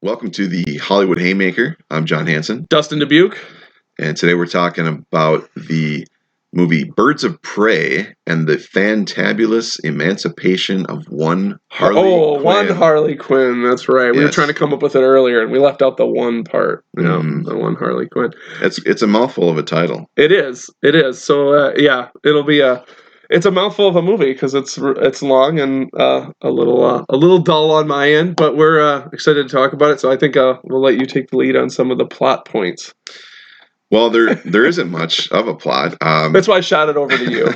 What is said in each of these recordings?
Welcome to the Hollywood Haymaker. I'm John Hansen. Dustyn Dubuque. And today we're talking about the movie Birds of Prey and the Fantabulous Emancipation of one Harley Quinn. One Harley Quinn, that's right. We were trying to come up with it earlier, and we left out the one part, the one Harley Quinn. It's a mouthful of a title. It is. So, it's a mouthful of a movie because it's long and a little dull on my end, but we're excited to talk about it. So I think we'll let you take the lead on some of the plot points. Well, there isn't much of a plot. That's why I shot it over to you.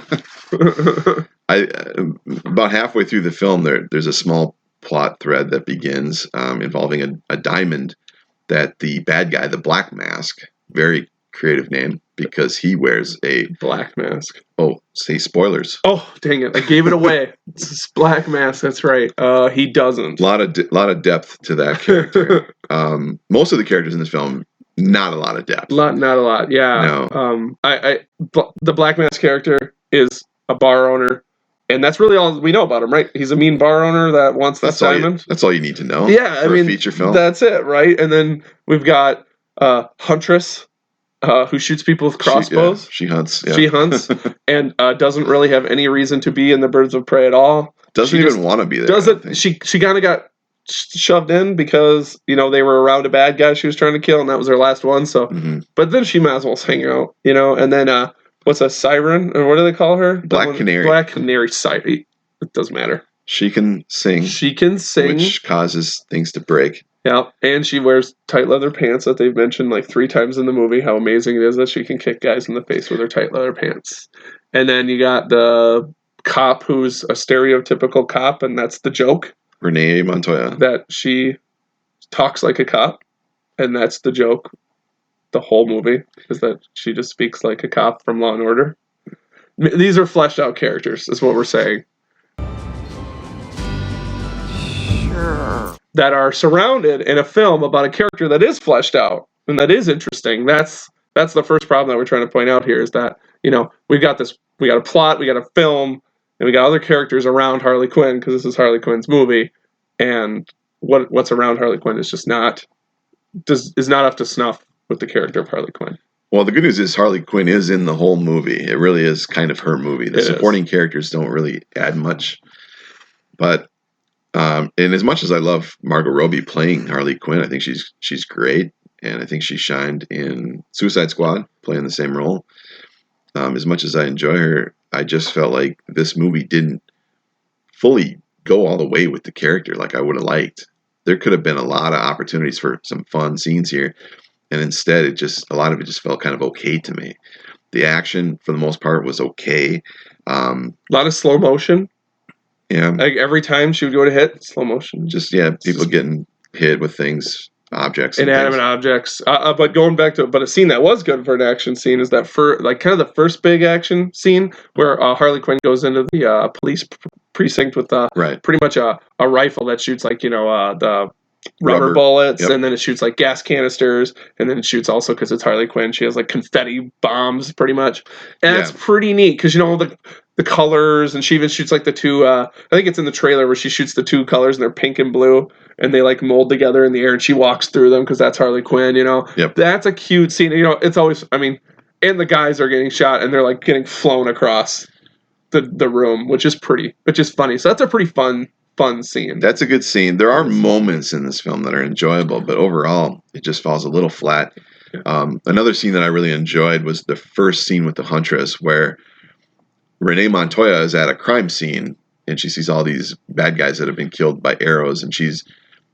About halfway through the film, there's a small plot thread that begins involving a diamond that the bad guy, the Black Mask, very creative name because he wears a Black Mask. Oh, say spoilers. Oh, dang it! I gave it away. It's Black Mask. That's right. He doesn't. A lot of depth to that character. Most of the characters in this film, not a lot of depth. Not a lot. Yeah. No. The Black Mask character is a bar owner, and that's really all we know about him, right? He's a mean bar owner that wants this diamond. That's all you need to know. Yeah, for a feature film. That's it, right? And then we've got Huntress. Who shoots people with crossbows. She hunts. Yeah. She hunts and doesn't really have any reason to be in the Birds of Prey at all. Doesn't even want to be there. She kind of got shoved in because, they were around a bad guy she was trying to kill, and that was her last one. So, But then she might as well hang out, and then what's a siren? Or what do they call her? Black Canary. Black Canary siren. It doesn't matter. She can sing. Which causes things to break. Yeah, and she wears tight leather pants that they've mentioned like 3 times in the movie, how amazing it is that she can kick guys in the face with her tight leather pants. And then you got the cop who's a stereotypical cop, and that's the joke. Renee Montoya. That she talks like a cop, and that's the joke. The whole movie is that she just speaks like a cop from Law & Order. These are fleshed out characters, is what we're saying. Sure. That are surrounded in a film about a character that is fleshed out and that is interesting. That's the first problem that we're trying to point out here is that, we got a plot, we got a film, and we got other characters around Harley Quinn because this is Harley Quinn's movie, and what's around Harley Quinn is not up to snuff with the character of Harley Quinn. Well, the good news is Harley Quinn is in the whole movie. It really is kind of her movie. The supporting characters don't really add much, but and as much as I love Margot Robbie playing Harley Quinn, I think she's great, and I think she shined in Suicide Squad playing the same role. As much as I enjoy her, I just felt like this movie didn't fully go all the way with the character like I would have liked. There could have been a lot of opportunities for some fun scenes here, and instead a lot of it just felt kind of okay to me. The action, for the most part, was okay. A lot of slow motion. Yeah. Like every time she would go to hit, slow motion. People getting hit with things, objects. Inanimate objects. But going back to a scene that was good for an action scene is that kind of the first big action scene where Harley Quinn goes into the police precinct with pretty much a rifle that shoots the rubber bullets, and then it shoots like gas canisters, and then it shoots also because it's Harley Quinn. She has like confetti bombs pretty much, and it's pretty neat because the colors, and she even shoots like the 2 I think it's in the trailer where she shoots the 2 colors and they're pink and blue and they like mold together in the air and she walks through them because that's Harley Quinn. That's a cute scene. It's always, and the guys are getting shot and they're like getting flown across the room, which is funny. So that's a pretty fun scene. That's a good scene. There are moments in this film that are enjoyable, but overall it just falls a little flat. Another scene that I really enjoyed was the first scene with the Huntress where Renee Montoya is at a crime scene and she sees all these bad guys that have been killed by arrows, and she's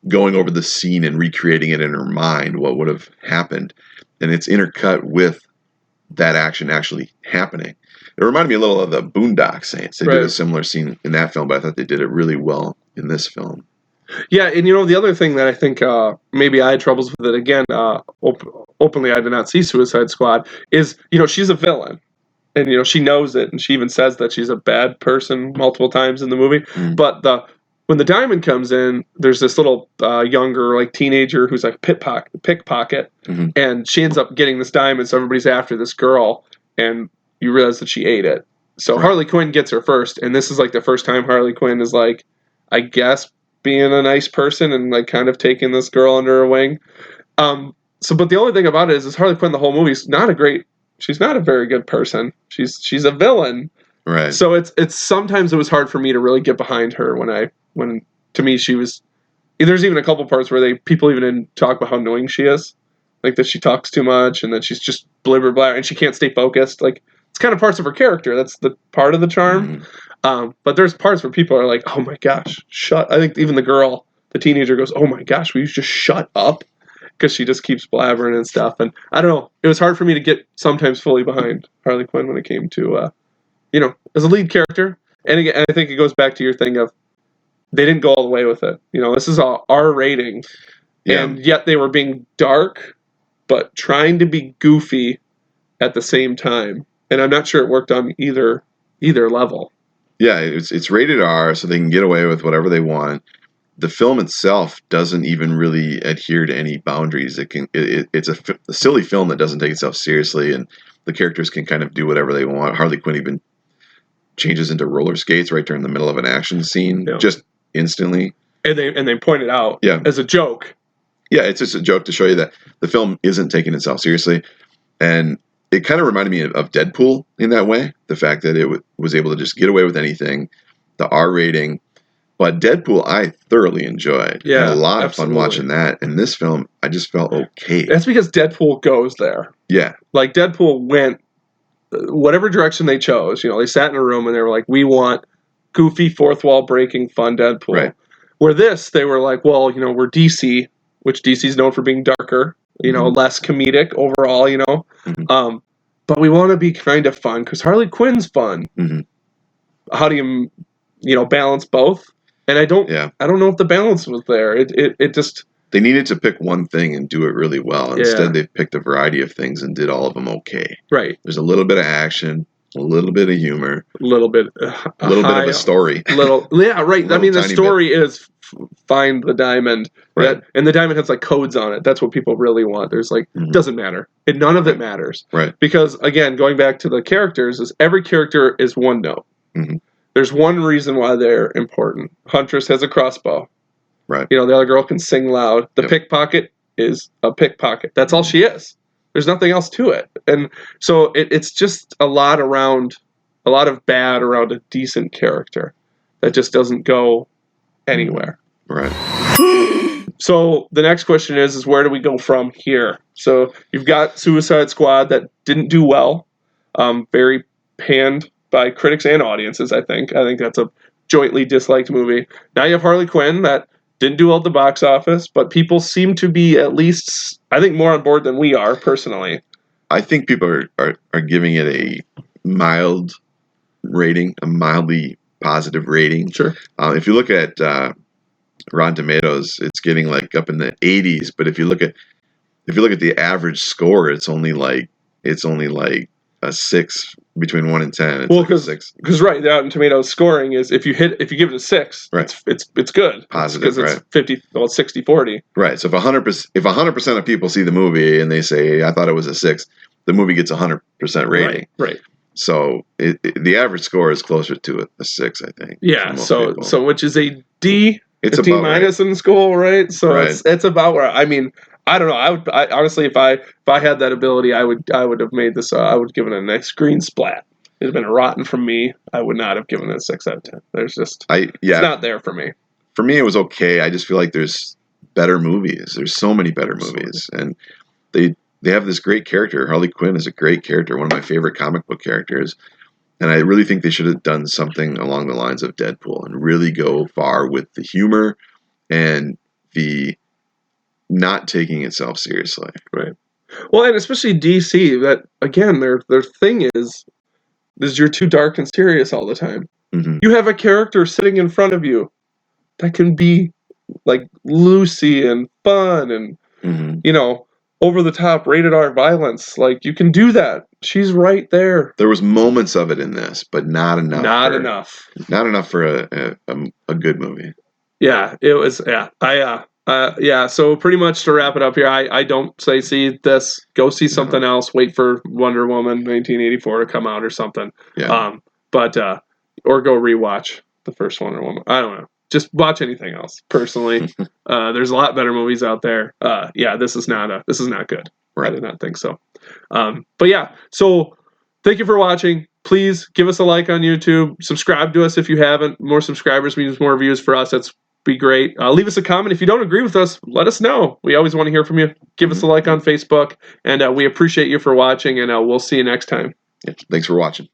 going over the scene and recreating it in her mind, what would have happened. And it's intercut with that action actually happening. It reminded me a little of the Boondock Saints. They did a similar scene in that film, but I thought they did it really well in this film. Yeah, and the other thing that I think maybe I had troubles with it, again, openly I did not see Suicide Squad, is, she's a villain. And, she knows it, and she even says that she's a bad person multiple times in the movie. But when the diamond comes in, there's this little younger, like, teenager who's like pickpocket, and she ends up getting this diamond, so everybody's after this girl, and you realize that she ate it. So Harley Quinn gets her first, and this is like the first time Harley Quinn is like, I guess, being a nice person and like kind of taking this girl under her wing. But the only thing about it is Harley Quinn, the whole movie's she's not a very good person. She's a villain. Right. So it's sometimes it was hard for me to really get behind her when to me she was. There's even a couple parts where people even didn't talk about how annoying she is, like that she talks too much and that she's just blibber blah and she can't stay focused. Like it's kind of parts of her character. That's the part of the charm. But there's parts where people are like, oh my gosh, shut. I think even the teenager goes, oh my gosh, will you just shut up? Because she just keeps blabbering and stuff. And I don't know. It was hard for me to get sometimes fully behind Harley Quinn when it came to, as a lead character. And again, I think it goes back to your thing of they didn't go all the way with it. This is a R rating. Yeah. And yet they were being dark, but trying to be goofy at the same time. And I'm not sure it worked on either level. Yeah, it's rated R, so they can get away with whatever they want. The film itself doesn't even really adhere to any boundaries. It's a silly film that doesn't take itself seriously, and the characters can kind of do whatever they want. Harley Quinn even changes into roller skates right during the middle of an action scene, just instantly. And they point it out as a joke. Yeah, it's just a joke to show you that the film isn't taking itself seriously. And it kind of reminded me of Deadpool in that way. The fact that it was able to just get away with anything, the R rating. But Deadpool, I thoroughly enjoyed. Yeah, I had a lot of fun watching that. And this film, I just felt okay. That's because Deadpool goes there. Yeah. Like, Deadpool went whatever direction they chose. They sat in a room and they were like, we want goofy, fourth wall breaking, fun Deadpool. Right. Where this, they were like, well, we're DC, which DC's known for being darker, less comedic overall, Mm-hmm. But we want to be kind of fun because Harley Quinn's fun. Mm-hmm. How do you, balance both? And I don't know if the balance was there. It just... They needed to pick one thing and do it really well. Instead, they picked a variety of things and did all of them okay. Right. There's a little bit of action, a little bit of humor, a little bit of a story. Right. I mean, the story is find the diamond, right? And the diamond has like codes on it. That's what people really want. There's like doesn't matter. None of it matters, right? Because again, going back to the characters, is every character is one note. Mm-hmm. There's one reason why they're important. Huntress has a crossbow. Right. The other girl can sing loud. The pickpocket is a pickpocket. That's all she is. There's nothing else to it. And so it's just a lot of bad around a decent character that just doesn't go anywhere. Right. So the next question is where do we go from here? So you've got Suicide Squad that didn't do well. Very panned by critics and audiences, I think. I think that's a jointly disliked movie. Now you have Harley Quinn that didn't do well at the box office, but people seem to be at least, I think, more on board than we are, personally. I think people are giving it a mild rating, a mildly positive rating. Sure. If you look at Rotten Tomatoes, it's getting like up in the 80s, but if you look at the average score, it's only like a 6 between 1 and 10. It's because right, the Rotten Tomatoes scoring is if you give it a 6, right. it's good. Positive, because it's 60-40. Right. So if 100% of people see the movie and they say I thought it was a 6, the movie gets 100% rating. Right. So the average score is closer to a 6, I think. Yeah. So which is a D. It's a D minus in school, right? So right. It's about where I don't know. I honestly, if I had that ability, I would have made this. I would give it a nice green splat. It'd have been rotten from me. I would not have given it a 6 out of 10. There's just it's not there for me. For me, it was okay. I just feel like there's better movies. There's so many better movies, and they have this great character. Harley Quinn is a great character, one of my favorite comic book characters. And I really think they should have done something along the lines of Deadpool and really go far with the humor and the not taking itself seriously. Right. Well, and especially DC, that again, their thing is you're too dark and serious all the time. Mm-hmm. You have a character sitting in front of you that can be like Lucy and fun and over the top rated R violence. Like you can do that. She's right there. There was moments of it in this, but not enough. Not enough for a good movie. Yeah, it was. Yeah, So pretty much to wrap it up here, I don't say see this. Go see something else. Wait for Wonder Woman 1984 to come out or something. Yeah. Or go rewatch the first Wonder Woman. I don't know. just watch anything else. Personally, there's a lot better movies out there. This is not good. Right. I did not think so. But yeah, so thank you for watching. Please give us a like on YouTube. Subscribe to us if you haven't. More subscribers means more views for us. That's be great. Leave us a comment. If you don't agree with us, let us know. We always want to hear from you. Give us a like on Facebook. And we appreciate you for watching. And we'll see you next time. Yeah, thanks for watching.